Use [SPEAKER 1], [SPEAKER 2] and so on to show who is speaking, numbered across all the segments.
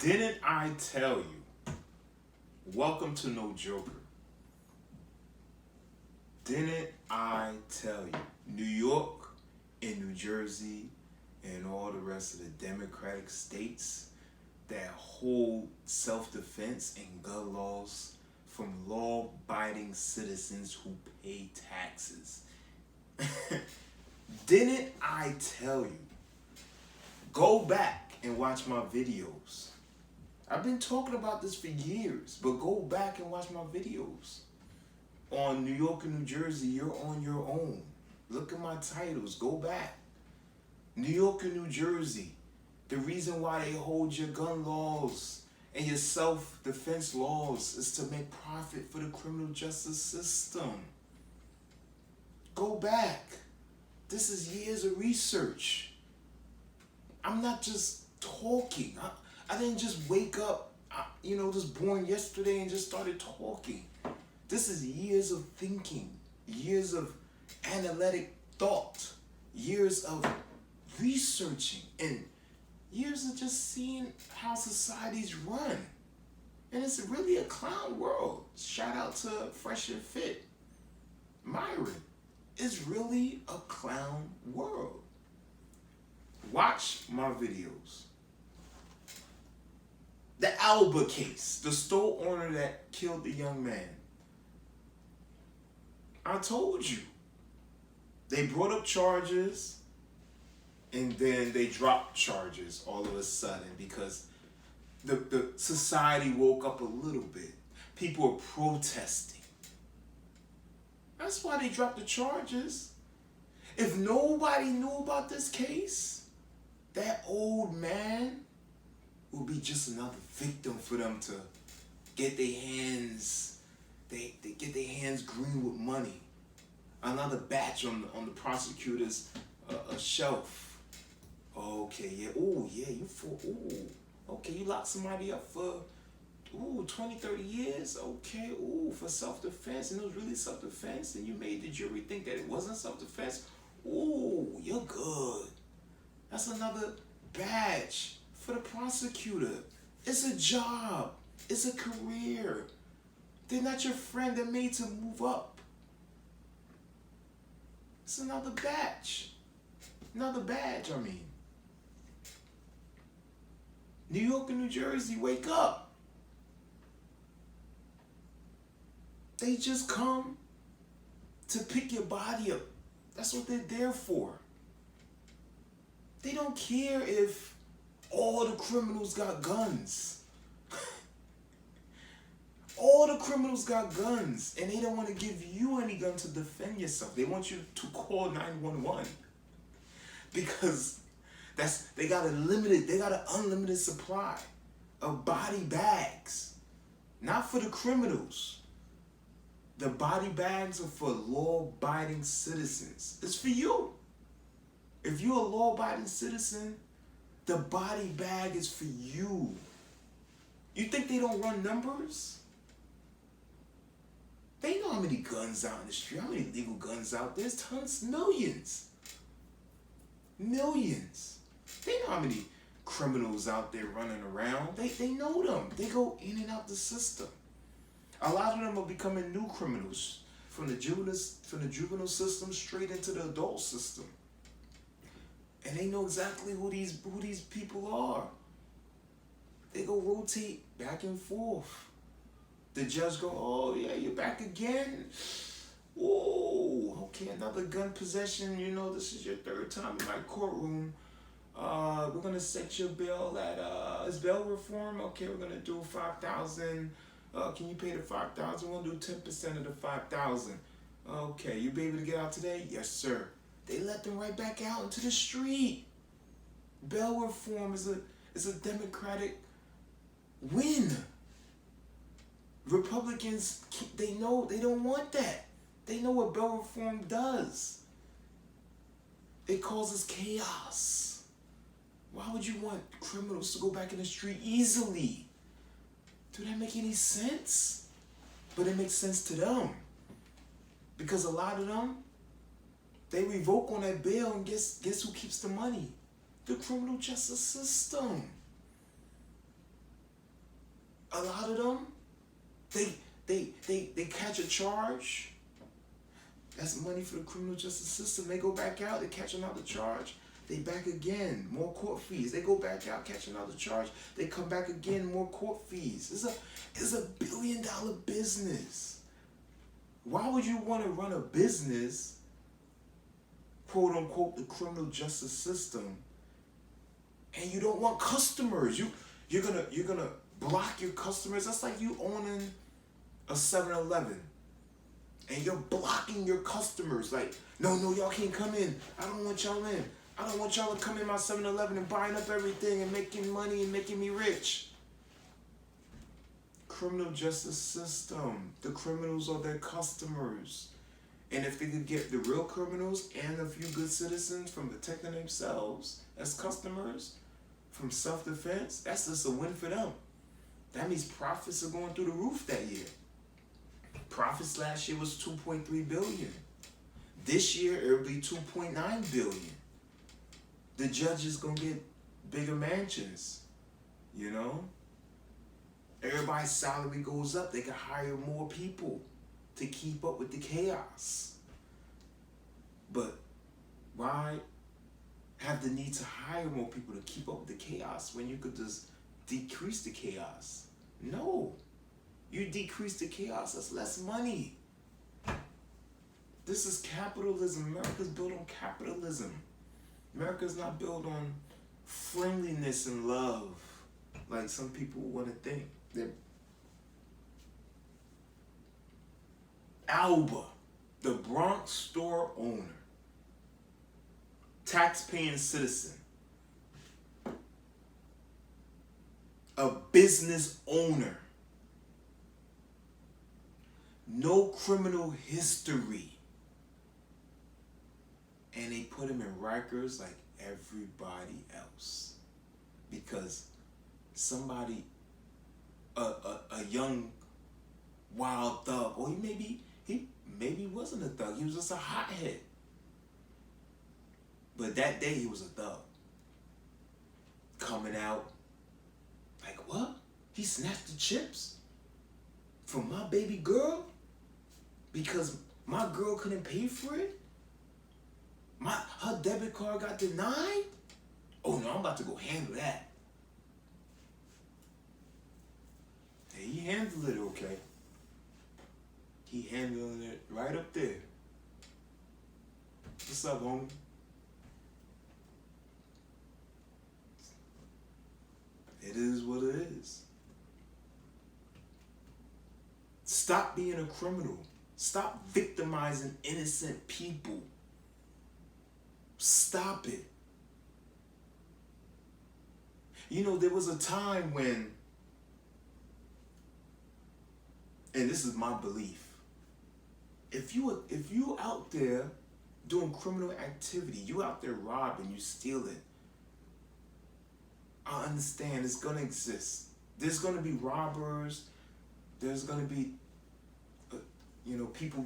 [SPEAKER 1] Didn't I tell you? Welcome to No Joker. Didn't I tell you? New York and New Jersey and all the rest of the Democratic states that hold self-defense and gun laws from law-abiding citizens who pay taxes. Didn't I tell you? Go back and watch my videos. I've been talking about this for years, but go back and watch my videos. On New York and New Jersey, you're on your own. Look at my titles. Go back. New York and New Jersey, the reason why they hold your gun laws and your self-defense laws is to make profit for the criminal justice system. Go back. This is years of research. I'm not just talking. I didn't just wake up, just born yesterday and just started talking. This is years of thinking, years of analytic thought, years of researching, and years of just seeing how societies run. And it's really a clown world. Shout out to Fresh and Fit. Myron, it's really a clown world. Watch my videos. The Alba case, the store owner that killed the young man. I told you. They brought up charges and then they dropped charges all of a sudden because the society woke up a little bit. People were protesting. That's why they dropped the charges. If nobody knew about this case, that old man would be just another victim for them to get their hands, they get their hands green with money. Another batch on the prosecutor's shelf. Okay, yeah. Oh, yeah, okay, you locked somebody up for 20, 30 years. Okay, for self-defense, and it was really self-defense, and you made the jury think that it wasn't self-defense. You're good. That's another badge for the prosecutor. It's a job. It's a career. They're not your friend. They're made to move up. It's another badge. Another badge, I mean. New York and New Jersey, wake up. They just come to pick your body up. That's what they're there for. They don't care if all the criminals got guns. All the criminals got guns, and they don't want to give you any gun to defend yourself. They want you to call 911 because they got an unlimited supply of body bags. Not for the criminals. The body bags are for law-abiding citizens. It's for you. If you're a law-abiding citizen, the body bag is for you. You think they don't run numbers? They know how many guns out in the street, how many legal guns out there. There's tons, millions. Millions. They know how many criminals out there running around. They know them. They go in and out the system. A lot of them are becoming new criminals from the juvenile system straight into the adult system. And they know exactly who these people are. They go rotate back and forth. The judge go, oh yeah, you're back again? Oh, okay, another gun possession. This is your third time in my courtroom. We're gonna set your bail at is bail reform? Okay, we're gonna do $5,000. Can you pay the $5,000? We'll do 10% of the $5,000. Okay, you be able to get out today? Yes, sir. They let them right back out into the street. Bail reform is a Democratic win. Republicans, they know they don't want that. They know what bail reform does. It causes chaos. Why would you want criminals to go back in the street easily? Do that make any sense? But it makes sense to them. Because a lot of them, they revoke on that bail, and guess who keeps the money? The criminal justice system. A lot of them, they catch a charge. That's money for the criminal justice system. They go back out, they catch another charge. They back again, more court fees. They go back out, catch another charge. They come back again, more court fees. It's a $1 billion business. Why would you want to run a business, quote unquote, the criminal justice system, and you don't want customers? You're gonna block your customers. That's like you owning a 7-Eleven. And you're blocking your customers. Like, no, y'all can't come in. I don't want y'all in. I don't want y'all to come in my 7-Eleven and buying up everything and making money and making me rich. Criminal justice system. The criminals are their customers. And if they could get the real criminals and a few good citizens from protecting themselves as customers from self-defense, that's just a win for them. That means profits are going through the roof that year. Profits last year was $2.3 billion. This year it'll be $2.9 billion. The judges gonna get bigger mansions, you know? Everybody's salary goes up. They can hire more people to keep up with the chaos. But why have the need to hire more people to keep up with the chaos when you could just decrease the chaos? No. You decrease the chaos, that's less money. This is capitalism. America's built on capitalism. America's not built on friendliness and love like some people want to think. Alba, the Bronx store owner, tax-paying citizen, a business owner, no criminal history, and they put him in Rikers like everybody else because somebody, a young wild thug, or he maybe wasn't a thug, he was just a hothead, but that day he was a thug, coming out like, what? He snatched the chips from my baby girl because my girl couldn't pay for it? Her debit card got denied? Oh no, I'm about to go handle that. Hey, he handled it okay. He handled it right up there. What's up, homie? It is what it is. Stop being a criminal. Stop victimizing innocent people. Stop it. You know, there was a time when, and this is my belief, if you out there doing criminal activity, you out there robbing, you stealing, I understand it's gonna exist. There's gonna be robbers. There's gonna be, people,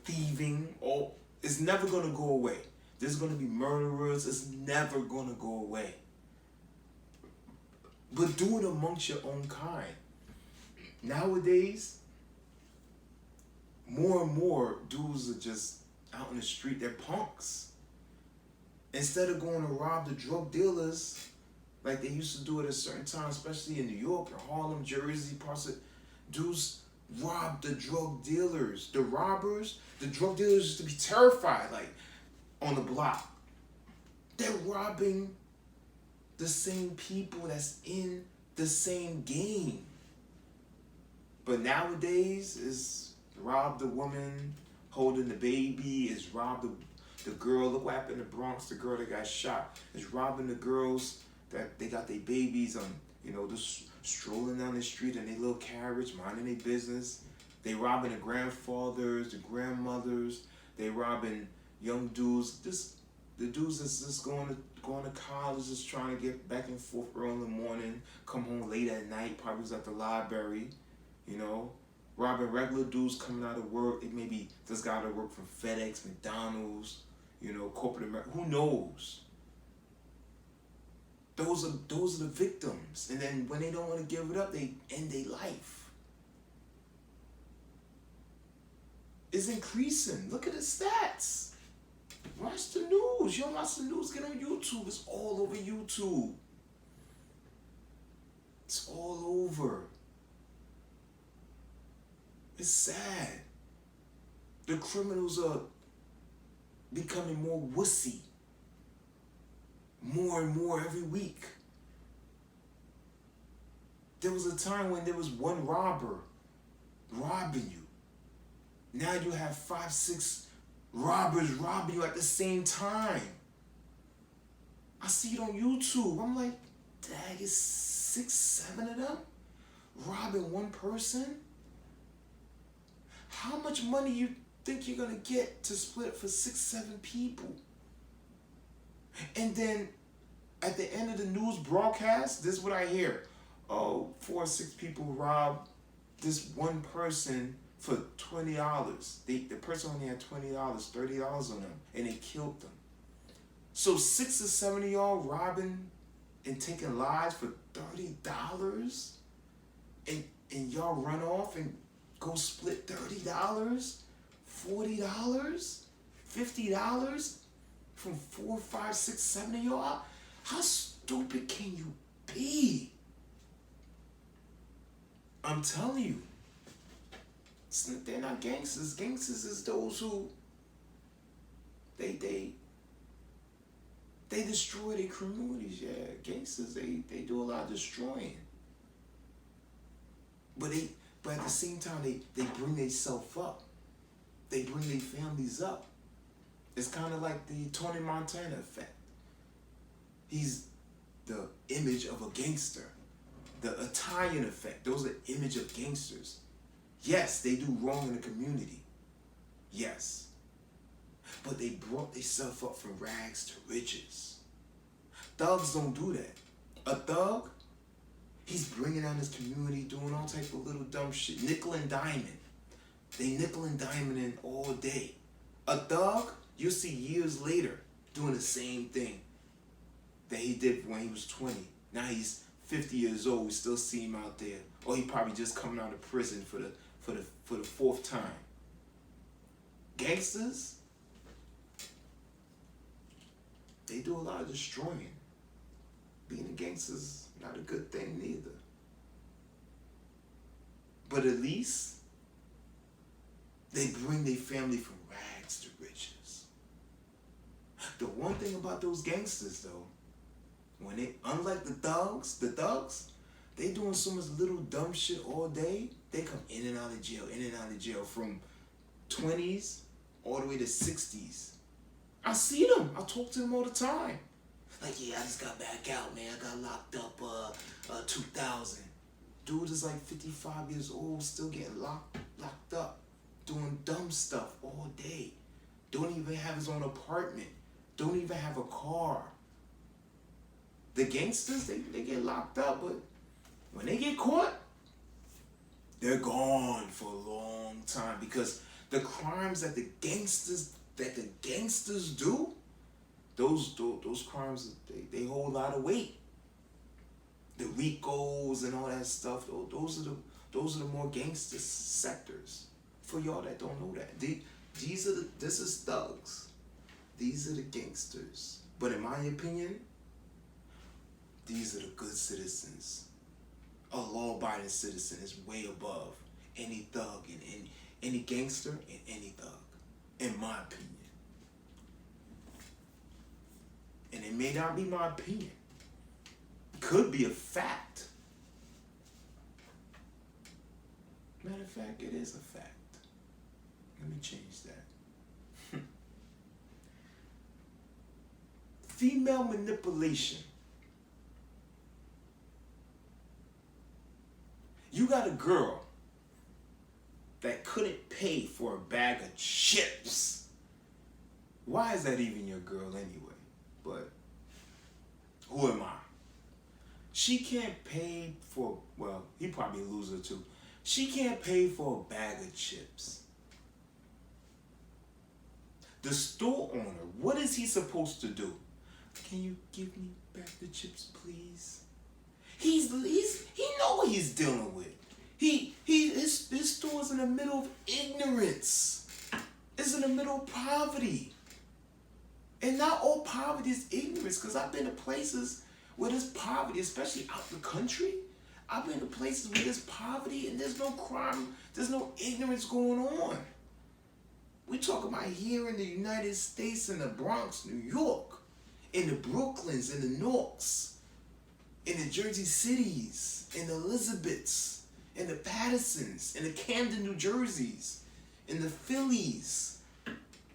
[SPEAKER 1] thieving. Oh, it's never gonna go away. There's gonna be murderers. It's never gonna go away. But do it amongst your own kind. Nowadays, more and more dudes are just out in the street. They're punks. Instead of going to rob the drug dealers like they used to do at a certain time, especially in New York or Harlem, Jersey, parts of dudes rob the drug dealers. The robbers, the drug dealers used to be terrified, like on the block. They're robbing the same people that's in the same game. But nowadays, it's rob the woman holding the baby, it's rob the girl. Look what happened in the Bronx, the girl that got shot. It's robbing the girls that they got their babies on, just strolling down the street in their little carriage, minding their business. They robbing the grandfathers, the grandmothers. They robbing young dudes. The dudes that's just going to college, just trying to get back and forth early in the morning, come home late at night, probably was at the library, robbing regular dudes coming out of work. It maybe this guy that work from FedEx, McDonald's, corporate America. Who knows? Those are the victims. And then when they don't want to give it up, they end their life. It's increasing. Look at the stats. Watch the news. You don't watch the news, get on YouTube. It's all over YouTube. It's all over. It's sad. The criminals are becoming more wussy. More and more every week. There was a time when there was one robber robbing you. Now you have 5, 6 robbers robbing you at the same time. I see it on YouTube. I'm like, dang, it's 6, 7 of them robbing one person? How much money you think you're gonna get to split for 6, 7 people? And then at the end of the news broadcast, this is what I hear. Oh, 4 or 6 people robbed this one person for $20. The person only had $20, $30 on them, and they killed them. So 6 or 7 of y'all robbing and taking lives for $30, and y'all run off and go split $30, $40, $50 from 4, 5, 6, 7 of y'all. How stupid can you be? I'm telling you. They're not gangsters. Gangsters is those who they destroy their communities. Yeah, gangsters they do a lot of destroying. But at the same time they bring themselves up. They bring their families up. It's kind of like the Tony Montana effect. He's the image of a gangster. The Italian effect. Those are the image of gangsters. Yes, they do wrong in the community. Yes. But they brought themselves up from rags to riches. Thugs don't do that. A thug, he's bringing down his community, doing all type of little dumb shit. Nickel and diamond. They nickel and diamond all day. A thug, you'll see years later doing the same thing that he did when he was 20. Now he's 50 years old. We still see him out there. Or he probably just coming out of prison for the 4th time. Gangsters, they do a lot of destroying. Being a gangster's not a good thing neither. But at least they bring their family from rags to riches. The one thing about those gangsters though, when they, unlike the thugs, they doing so much little dumb shit all day. They come in and out of jail, from 20s all the way to 60s. I see them. I talk to them all the time. Like, yeah, I just got back out, man. I got locked up 2000. Dude is like 55 years old, still getting locked up, doing dumb stuff all day. Don't even have his own apartment. Don't even have a car. The gangsters, they get locked up, but when they get caught, they're gone for a long time because the crimes that the gangsters do, those crimes they hold a lot of weight. The Ricos and all that stuff, those are the more gangster sectors. For y'all that don't know that, this is thugs. These are the gangsters. But in my opinion, these are the good citizens. A law-abiding citizen is way above any thug and any gangster and any thug, in my opinion. And it may not be my opinion. Could be a fact. Matter of fact, it is a fact. Let me change that. Female manipulation. You got a girl that couldn't pay for a bag of chips. Why is that even your girl anyway? But who am I? She can't pay for, well, he probably a loser too. She can't pay for a bag of chips. The store owner, what is he supposed to do? Can you give me Back the chips, please. He know what he's dealing with. His store's in the middle of ignorance. It's in the middle of poverty. And not all poverty is ignorance, because I've been to places where there's poverty, especially out the country. I've been to places where there's poverty and there's no crime, there's no ignorance going on. We talk about here in the United States, in the Bronx, New York, in the Brooklyns, in the Norks, in the Jersey Cities, in the Elizabeths, in the Pattersons, in the Camden, New Jerseys, in the Phillies,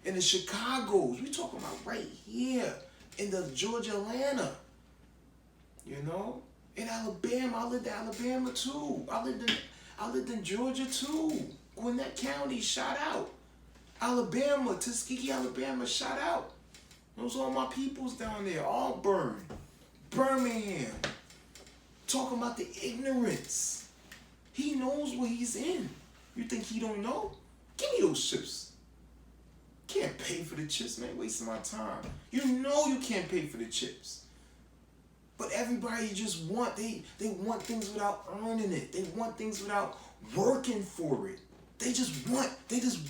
[SPEAKER 1] in the Chicagos. We talking about right here in the Georgia, Atlanta. You know, in Alabama. I lived in Alabama too. I lived in Georgia too. Gwinnett County, shout out. Alabama, Tuskegee, Alabama, shout out. Those are all my peoples down there. Auburn, Birmingham. Talking about the ignorance. He knows what he's in. You think he don't know? Give me those chips. Can't pay for the chips, man. Wasting my time. You know you can't pay for the chips. But everybody just they want things without earning it. They want things without working for it. They just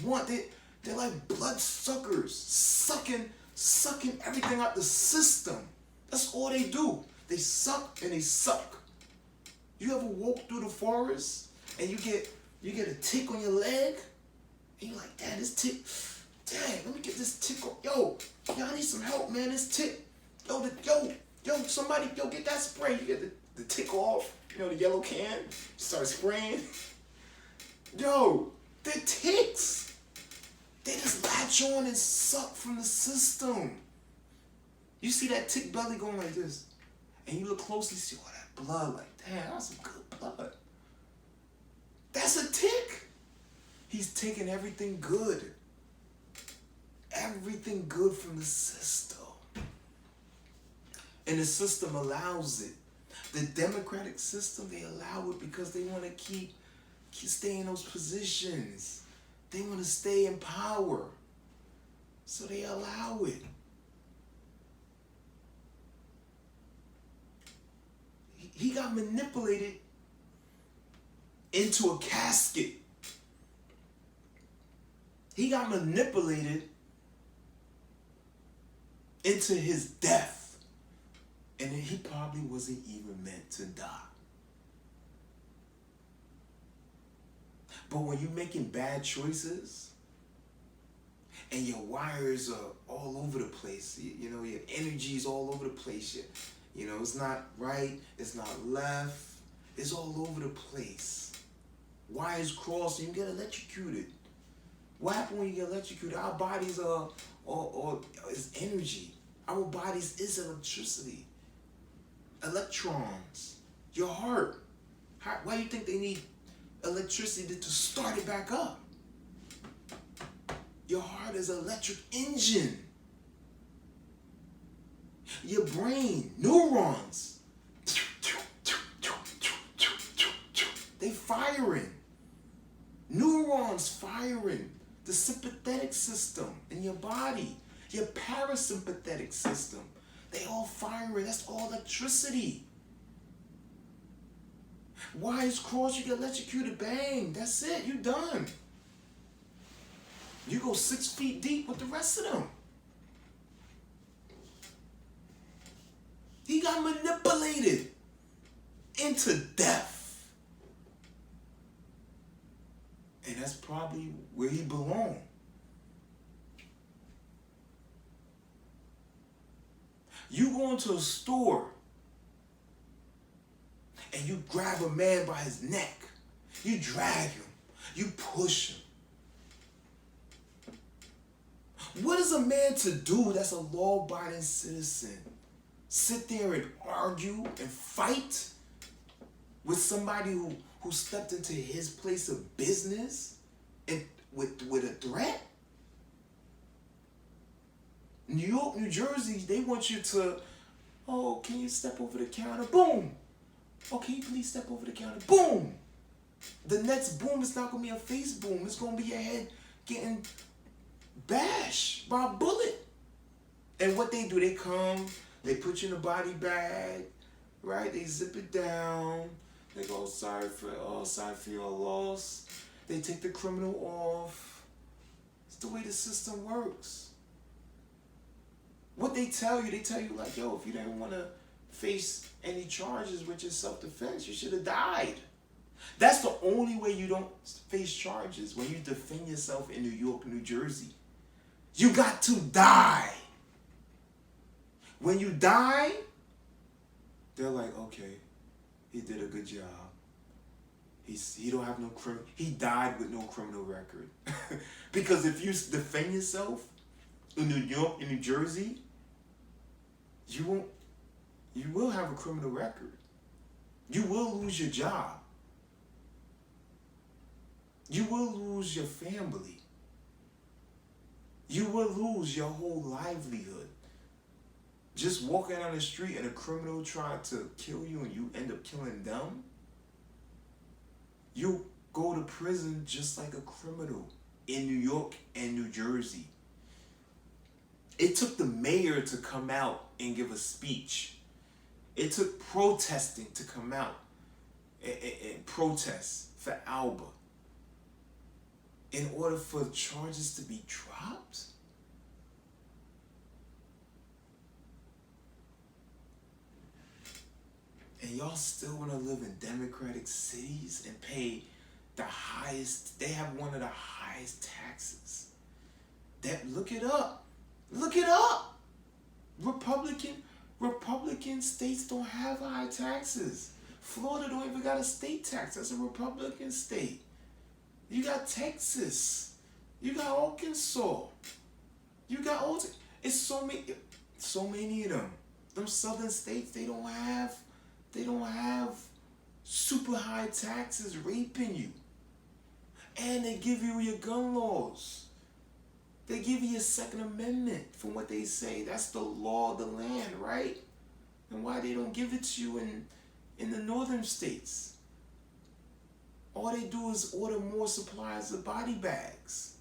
[SPEAKER 1] want it. They're like blood suckers, sucking everything out the system. That's all they do. They suck and they suck. You ever walk through the forest and you get a tick on your leg? And you're like, damn, this tick, dang, let me get this tick off. Yo, I need some help, man, this tick. Somebody, get that spray. You get the tick off, the yellow can, start spraying. Yo, they're ticks. They just latch on and suck from the system. You see that tick belly going like this, and you look closely, see all that blood, like, damn, that's some good blood. That's a tick. He's taking everything good from the system. And the system allows it. The democratic system, they allow it because they want to keep stay in those positions. They want to stay in power. So they allow it. He got manipulated into a casket. He got manipulated into his death. And he probably wasn't even meant to die. But when you're making bad choices and your wires are all over the place, your energy is all over the place, it's not right, it's not left, it's all over the place. Wires cross and you get electrocuted. What happens when you get electrocuted? Our bodies is energy. Our bodies is electricity. Electrons. Your heart. Why do you think they need electricity to start it back up? Your heart is an electric engine. Your brain, neurons, they firing. Neurons firing. The sympathetic system in your body, your parasympathetic system, they all firing. That's all electricity. Wires cross, you get electrocuted, bang, that's it, you done. You go 6 feet deep with the rest of them. He got manipulated into death. And that's probably where he belonged. You go into a store and you grab a man by his neck. You drag him. You push him. What is a man to do that's a law-abiding citizen? Sit there and argue and fight with somebody who stepped into his place of business and with a threat? New York, New Jersey, they want you to, oh, can you step over the counter? Boom. Oh, can you please step over the counter? Boom. The next boom is not going to be a face boom. It's going to be your head getting bashed by a bullet. And what they do, they come, They put you in a body bag, right? They zip it down. They go, sorry for your loss. They take the criminal off. It's the way the system works. What they tell you like, yo, if you didn't want to face any charges with your self-defense, you should have died. That's the only way you don't face charges, when you defend yourself in New York, New Jersey. You got to die. When you die, they're like, okay, he did a good job. He don't have no he died with no criminal record. Because if you defend yourself in New York, in New Jersey, you will have a criminal record. You will lose your job. You will lose your family. You will lose your whole livelihood. Just walking down the street and a criminal tried to kill you and you end up killing them, you go to prison just like a criminal in New York and New Jersey. It took the mayor to come out and give a speech. It took protesting to come out and protest for Alba in order for charges to be dropped. And y'all still want to live in democratic cities and pay the highest, they have one of the highest taxes. Look it up. Look it up. Republican states don't have high taxes. Florida don't even got a state tax. That's a Republican state. You got Texas. You got Arkansas. You got all. It's so many of them. Them southern states, they don't have super high taxes raping you. And they give you your gun laws. They give you a Second Amendment from what they say. That's the law of the land, right? And why they don't give it to you in the northern states? All they do is order more supplies of body bags.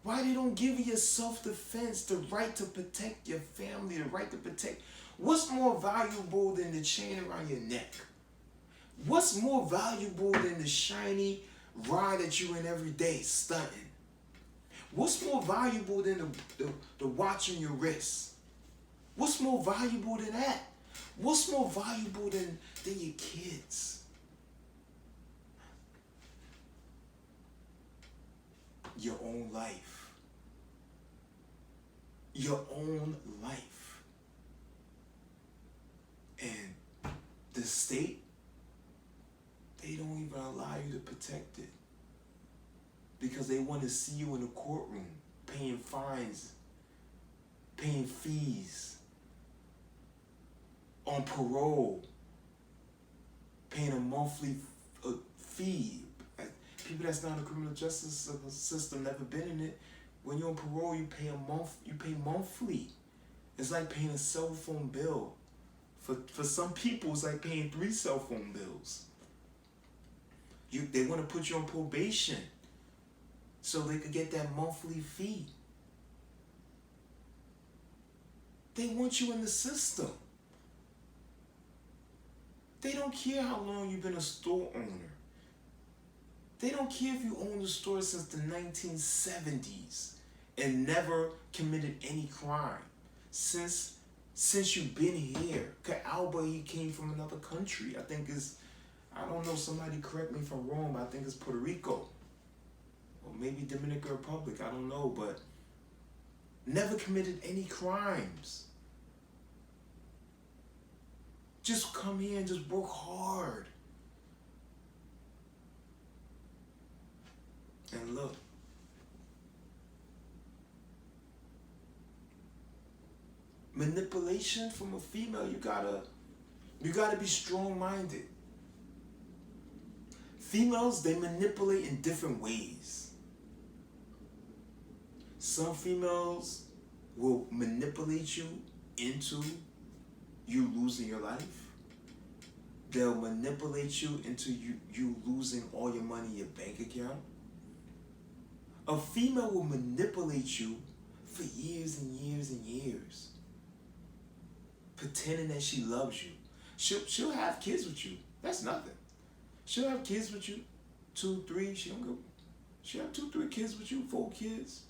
[SPEAKER 1] Why they don't give you self-defense, the right to protect your family, the right to protect? What's more valuable than the chain around your neck? What's more valuable than the shiny ride that you in every day stunting? What's more valuable than the watch on your wrist? What's more valuable than that? What's more valuable than your kids? Your own life. Your own life. And the state, they don't even allow you to protect it. Because they want to see you in the courtroom, paying fines, paying fees, on parole, paying a monthly fee. People that's not in the criminal justice system, never been in it. When you're on parole, you pay monthly. It's like paying a cell phone bill. For some people, it's like paying 3 cell phone bills. They want to put you on probation so they could get that monthly fee. They want you in the system. They don't care how long you've been a store owner. They don't care if you own the store since the 1970s and never committed any crime. Since you've been here. Cause Alba, he came from another country. I don't know, somebody correct me if I'm wrong, but I think it's Puerto Rico. Or maybe Dominican Republic, I don't know, but never committed any crimes. Just come here and just work hard. And look. Manipulation from a female, you gotta be strong-minded. Females, they manipulate in different ways. Some females will manipulate you into you losing your life. They'll manipulate you into you losing all your money in your bank account. A female will manipulate you for years and years and years, pretending that she loves you. She'll have kids with you. That's nothing. She'll have kids with you, 2, 3. She'll have 2, 3 kids with you, 4 kids.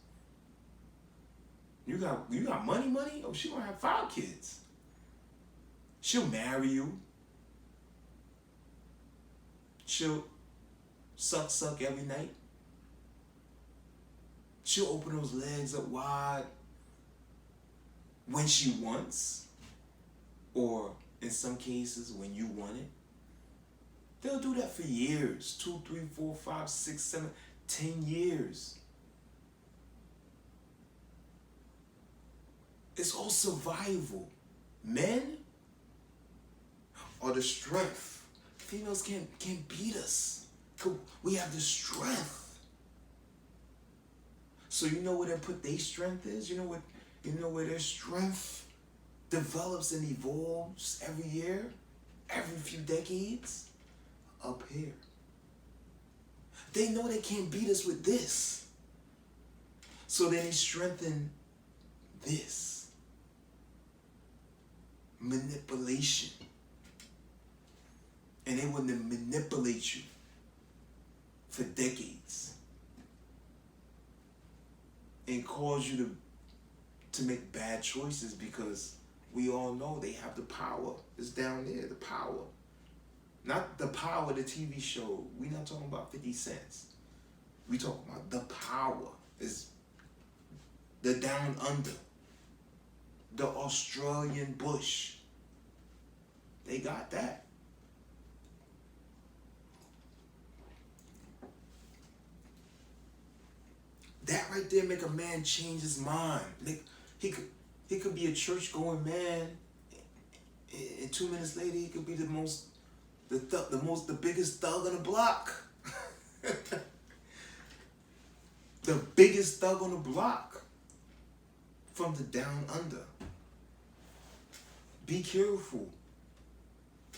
[SPEAKER 1] You got money? Oh, she gonna have 5 kids. She'll marry you. She'll suck every night. She'll open those legs up wide when she wants, or in some cases when you want it. They'll do that for years, 2, 3, 4, 5, 6, 7, 10 years. It's all survival. Men are the strength. Females can't beat us. We have the strength. So you know where they put their strength is? You know where their strength develops and evolves every year, every few decades? Up here. They know they can't beat us with this. So then they strengthen this. Manipulation. And they want to manipulate you for decades and cause you to make bad choices, because we all know they have the power. It's down there, the power. Not the power of the TV show. We're not talking about 50 cents. We talking about the power. Is the down under. The Australian bush. They got that. That right there make a man change his mind. He could be a church-going man, and 2 minutes later he could be the biggest thug on the block. The biggest thug on the block from the down under. Be careful.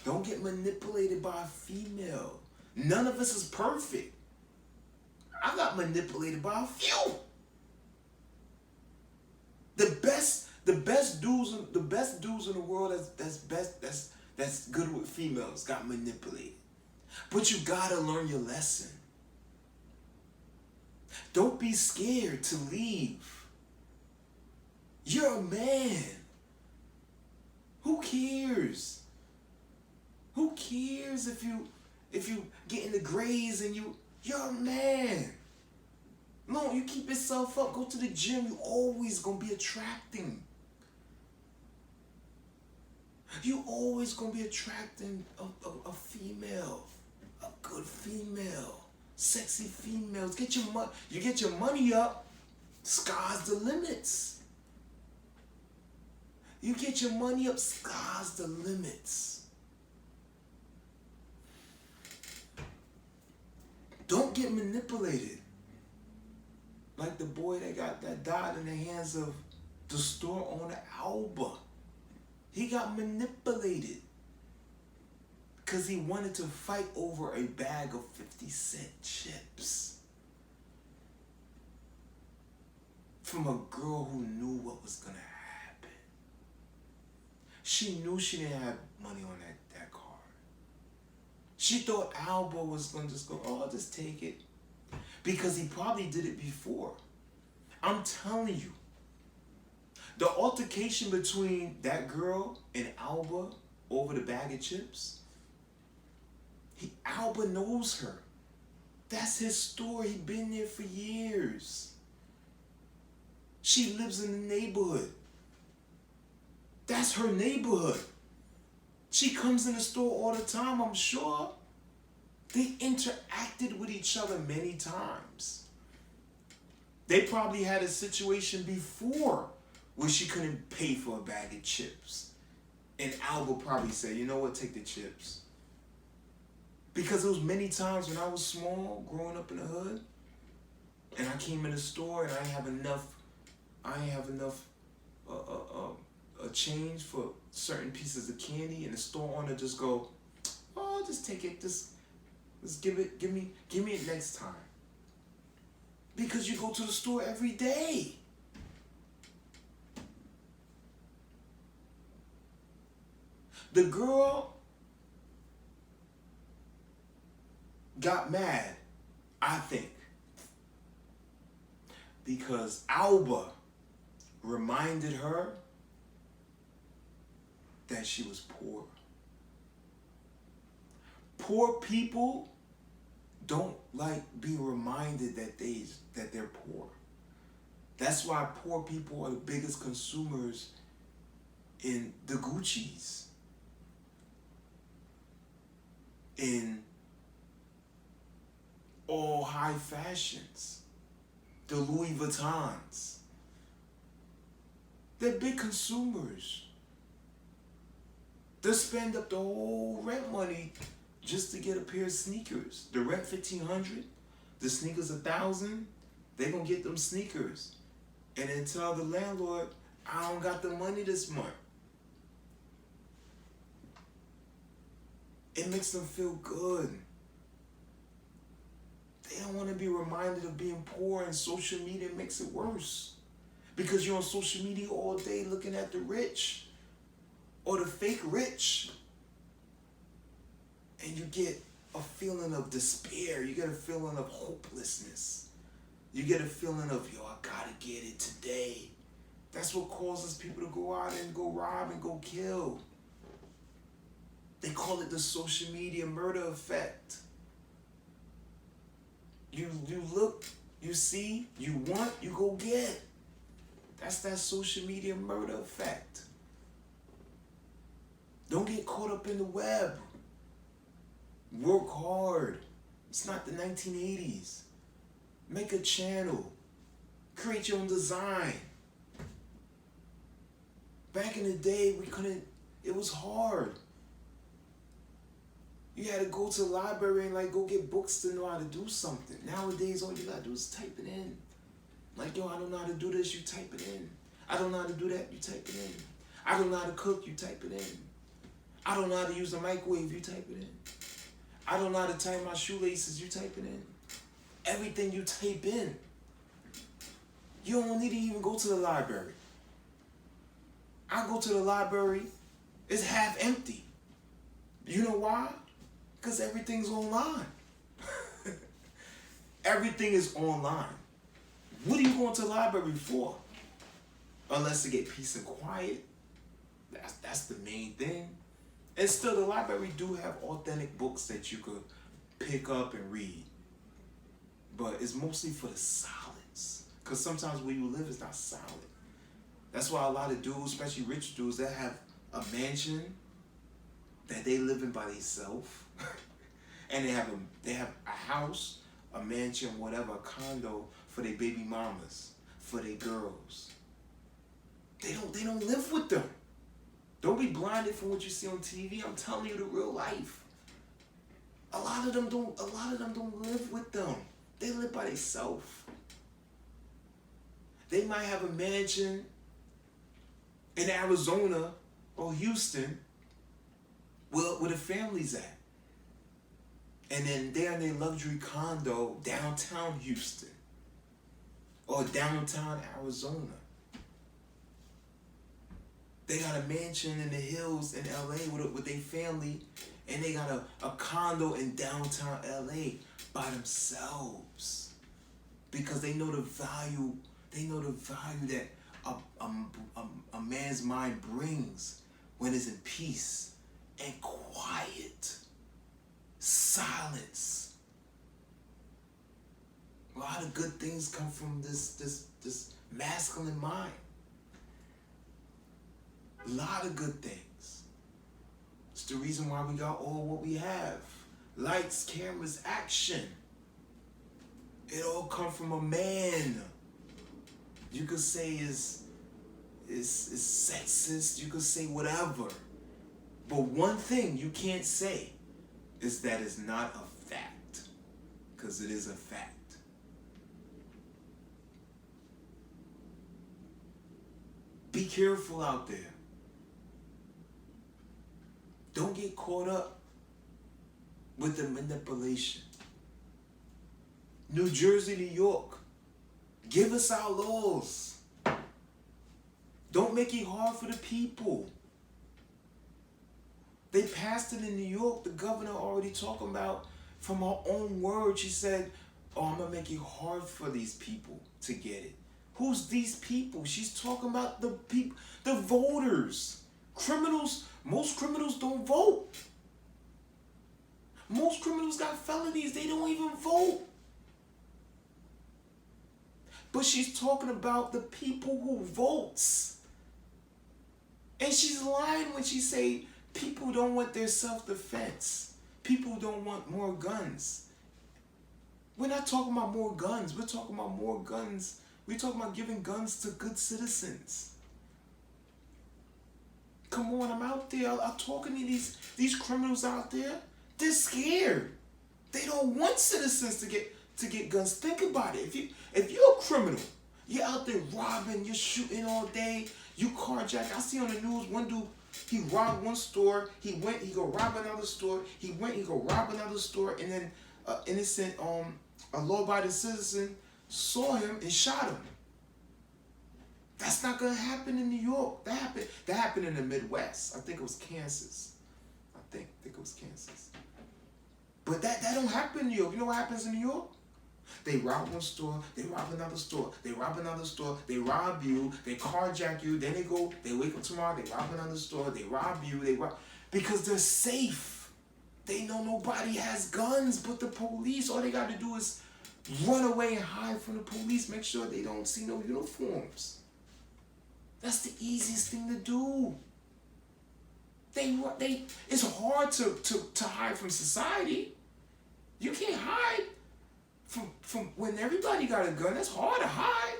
[SPEAKER 1] Don't get manipulated by a female. None of us is perfect. I got manipulated by a few. The best dudes in the world that's good with females got manipulated. But you gotta learn your lesson. Don't be scared to leave. You're a man. Who cares? Who cares if you get in the grades and you're a man. No, you keep yourself up, go to the gym, you always gonna be attracting. You always gonna be attracting a female, a good female, sexy females. You get your money up, sky's the limits. You get your money up, sky's the limits. Don't get manipulated. Like the boy that died in the hands of the store owner, Alba. He got manipulated because he wanted to fight over a bag of 50-cent chips from a girl who knew what was going to happen. She knew she didn't have money on that card. She thought Alba was going to just go, oh, I'll just take it. Because he probably did it before. I'm telling you. The altercation between that girl and Alba over the bag of chips, Alba knows her. That's his store. He's been there for years. She lives in the neighborhood. That's her neighborhood. She comes in the store all the time, I'm sure. They interacted with each other many times. They probably had a situation before where she couldn't pay for a bag of chips. And Alba probably said, you know what, take the chips. Because there was many times when I was small, growing up in the hood, and I came in the store and I didn't have enough change for certain pieces of candy, and the store owner just go, oh, just take it, just give me it next time. Because you go to the store every day. The girl got mad, I think, because Alba reminded her that she was poor. Poor people don't like being reminded that they're poor. That's why poor people are the biggest consumers in the Gucci's, in all high fashions, the Louis Vuittons. They're big consumers. They'll spend up the whole rent money just to get a pair of sneakers. The rent $1,500, the sneakers $1,000. They gonna get them sneakers, and then tell the landlord, "I don't got the money this month." It makes them feel good. They don't want to be reminded of being poor, and social media makes it worse. Because you're on social media all day looking at the rich or the fake rich. And you get a feeling of despair. You get a feeling of hopelessness. You get a feeling of, yo, I gotta get it today. That's what causes people to go out and go rob and go kill. They call it the social media murder effect. You look, you see, you want, you go get. That's that social media murder effect. Don't get caught up in the web. Work hard. It's not the 1980s. Make a channel. Create your own design. Back in the day, it was hard. You had to go to the library and go get books to know how to do something. Nowadays, all you gotta do is type it in. Yo, I don't know how to do this, you type it in. I don't know how to do that, you type it in. I don't know how to cook, you type it in. I don't know how to use a microwave, you type it in. I don't know how to tie my shoelaces, you type it in. Everything you type in. You don't need to even go to the library. I go to the library, it's half empty. You know why? Because everything's online. Everything is online. What are you going to the library for? Unless to get peace and quiet. That's the main thing. And still, the library do have authentic books that you could pick up and read. But it's mostly for the silence. Because sometimes where you live is not silent. That's why a lot of dudes, especially rich dudes, that have a mansion that they live in by themselves. And they have a house, a mansion, whatever, a condo for their baby mamas, for their girls. They don't live with them. Don't be blinded from what you see on TV. I'm telling you the real life. A lot of them don't live with them. They live by themselves. They might have a mansion in Arizona or Houston where the family's at. And then they're in their luxury condo downtown Houston or downtown Arizona. They got a mansion in the hills in LA with their family, and they got a condo in downtown LA by themselves. Because they know the value that a man's mind brings when it's in peace and quiet. Silence. A lot of good things come from this masculine mind. A lot of good things. It's the reason why we got all what we have. Lights, cameras, action. It all come from a man. You could say is sexist, you could say whatever. But one thing you can't say is that it's not a fact. Because it is a fact. Be careful out there. Don't get caught up with the manipulation. New Jersey, New York, give us our laws. Don't make it hard for the people. They passed it in New York. The governor already talking about, from her own words, she said, oh, I'm going to make it hard for these people to get it. Who's these people? She's talking about the people, the voters. Criminals, most criminals don't vote. Most criminals got felonies. They don't even vote. But she's talking about the people who votes. And she's lying when she say people don't want their self-defense. People don't want more guns. We're not talking about more guns. We're talking about more guns. We're talking about giving guns to good citizens. Come on, I'm out there. I'm talking to these criminals out there. They're scared. They don't want citizens to get guns. Think about it. If you're a criminal, you're out there robbing, you're shooting all day, you carjack. I see on the news one dude, he robbed one store, he go rob another store, he go rob another store, and then innocent a law-abiding citizen saw him and shot him. That's not gonna happen in New York. That happened in the Midwest. I think it was Kansas. I think it was Kansas. But that don't happen in New York. You know what happens in New York? They rob one store, they rob another store, they rob another store, they rob you, they carjack you, then they wake up tomorrow, they rob another store, they rob you, because they're safe. They know nobody has guns but the police. All they got to do is run away and hide from the police, make sure they don't see no uniforms. That's the easiest thing to do. It's hard to hide from society. You can't hide from when everybody got a gun. That's hard to hide.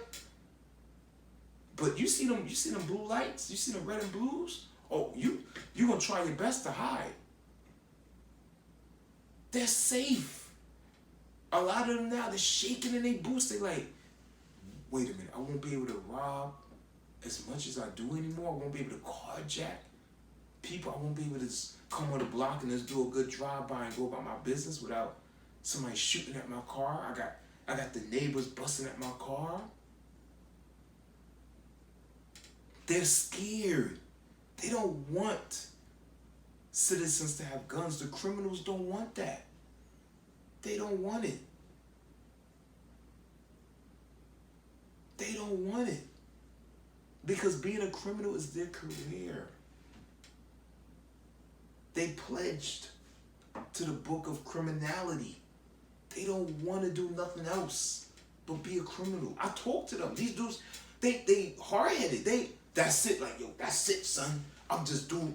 [SPEAKER 1] But you see them blue lights, you see them red and blues. Oh, you gonna try your best to hide. They're safe. A lot of them now, they're shaking in their boots. They like, wait a minute, I won't be able to rob as much as I do anymore. I won't be able to carjack people. I won't be able to just come on the block and just do a good drive-by and go about my business without somebody shooting at my car. I got the neighbors busting at my car. They're scared. They don't want citizens to have guns. The criminals don't want that. They don't want it. They don't want it. Because being a criminal is their career. They pledged to the book of criminality. They don't want to do nothing else but be a criminal. I talk to them. These dudes, they hard-headed. That's it. Like, yo, that's it, son. I just do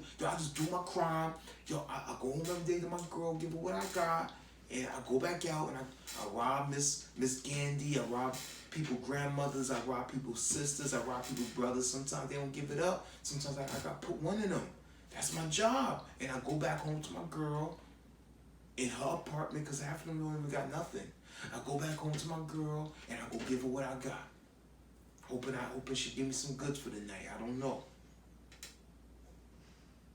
[SPEAKER 1] my crime. Yo, I go home every day to my girl, give her what I got, and I go back out and I rob Miss Gandhi. I rob people grandmothers. I rob people's sisters. I rob people's brothers. Sometimes they don't give it up. Sometimes I got to put one in them. That's my job. And I go back home to my girl in her apartment because half of them don't even got nothing. I go back home to my girl and I go give her what I got. Hoping she give me some goods for the night. I don't know.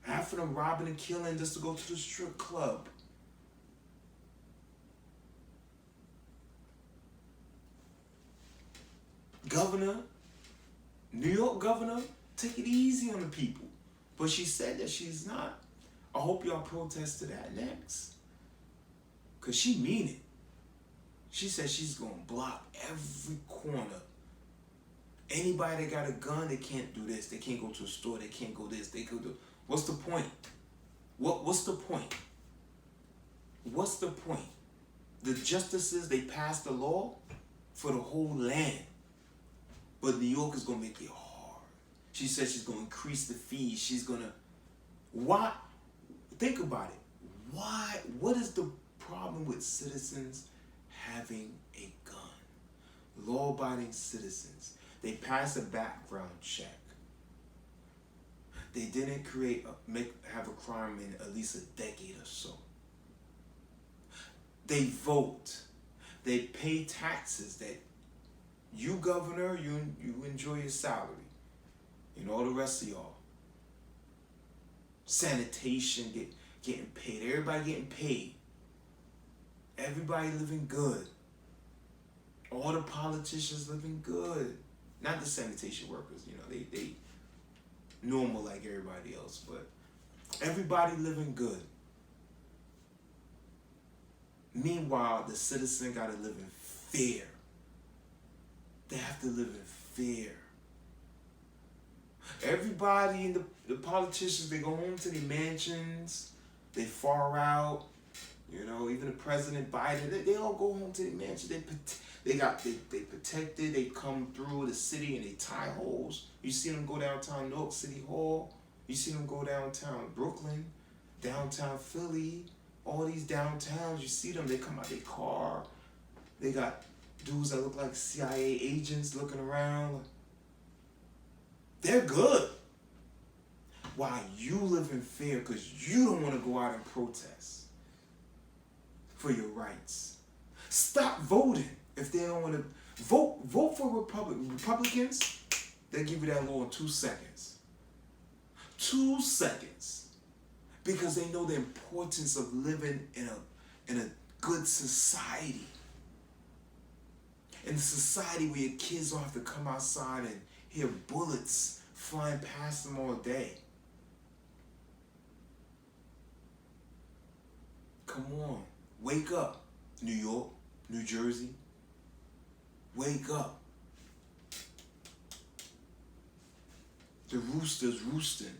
[SPEAKER 1] Half of them robbing and killing just to go to the strip club. Governor, New York governor, take it easy on the people. But she said that she's not. I hope y'all protest to that next. Because she mean it. She said she's going to block every corner. Anybody that got a gun, they can't do this. They can't go to a store. They can't go this. They could do. What's the point? What's the point? What's the point? The justices, they passed the law for the whole land. But New York is going to make it hard. She said she's going to increase the fees. She's going to... Why? Think about it. Why? What is the problem with citizens having a gun? Law-abiding citizens. They pass a background check. They didn't have a crime in at least a decade or so. They vote. They pay taxes. That you, governor, you enjoy your salary. And all the rest of y'all. Sanitation getting paid. Everybody getting paid. Everybody living good. All the politicians living good. Not the sanitation workers, they normal like everybody else, but Everybody living good. Meanwhile, the citizen got to live in fear. They have to live in fear. Everybody in the politicians, they go home to their mansions, they far out. You know, even the President Biden, they all go home to their mansion. They protected. They come through the city in their tie holes. You see them go downtown Newark City Hall. You see them go downtown Brooklyn, downtown Philly, all these downtowns. You see them. They come out their car. They got dudes that look like CIA agents looking around. They're good. Why you live in fear because you don't want to go out and protest for your rights. Stop voting if they don't want to vote. Vote for Republicans. They give you that law in 2 seconds. 2 seconds, because they know the importance of living in a good society. In a society where your kids don't have to come outside and hear bullets flying past them all day. Come on. Wake up, New York, New Jersey. Wake up. The rooster's roosting.